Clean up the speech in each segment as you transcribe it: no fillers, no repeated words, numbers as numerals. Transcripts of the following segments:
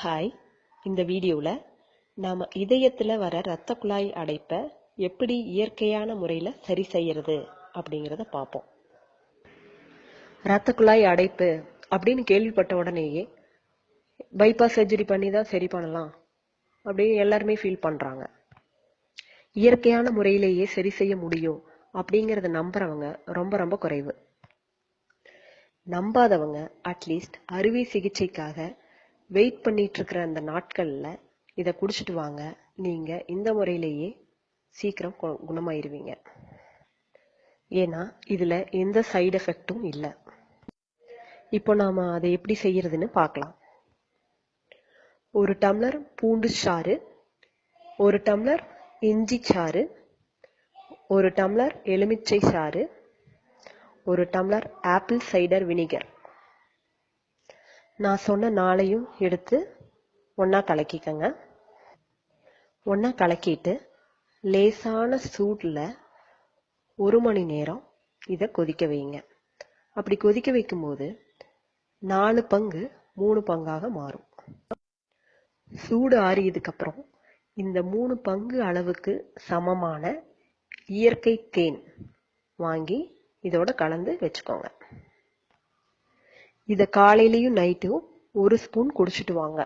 Hi, இந்த வீடியோவில் நாம் இதயத்தில் வர இரத்த குழாய் அடைப்பை எப்படி இயற்கையான முறையில் சரி செய்யறது அப்படிங்கிறத பார்ப்போம். இரத்த குழாய் அடைப்பு அப்படின்னு கேள்விப்பட்ட உடனேயே பைபாஸ் சர்ஜரி பண்ணி தான் சரி பண்ணலாம் அப்படின்னு எல்லாருமே ஃபீல் பண்ணுறாங்க. இயற்கையான முறையிலேயே சரி செய்ய முடியும் அப்படிங்கிறத நம்புறவங்க ரொம்ப ரொம்ப குறைவு. நம்பாதவங்க அட்லீஸ்ட் அறுவை சிகிச்சைக்காக வெயிட் பண்ணிட்டு இருக்கிற அந்த நாட்கள்ல இதை குடிச்சிட்டு வாங்க, நீங்க இந்த முறையிலேயே சீக்கிரம் குணமாயிருவீங்க. ஏன்னா இதுல எந்த சைடு எஃபெக்டும் இல்லை. இப்போ நாம அதை எப்படி செய்யறதுன்னு பார்க்கலாம். ஒரு டம்ளர் பூண்டு சாறு, ஒரு டம்ளர் இஞ்சி சாறு, ஒரு டம்ளர் எலுமிச்சை சாறு, ஒரு டம்ளர் ஆப்பிள் சைடர் வினிகர். நான் சொன்ன நாளையும் எடுத்து ஒன்றா கலக்கிக்கங்க. ஒன்றா கலக்கிட்டு லேசான சூட்டில் 1 மணி நேரம் இதை கொதிக்க வைங்க. அப்படி கொதிக்க வைக்கும்போது 4 பங்கு 3 பங்காக மாறும். சூடு ஆறியதுக்கப்புறம் இந்த 3 பங்கு அளவுக்கு சமமான இயற்கை தேன் வாங்கி இதோட கலந்து வச்சுக்கோங்க. இதை காலையிலையும் நைட்டும் 1 ஸ்பூன் குடிச்சிட்டு வாங்க.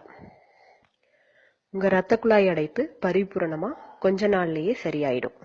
உங்க இரத்த குழாய் அடைப்பு பரிபூரணமா கொஞ்ச நாள்லயே சரியாயிடும்.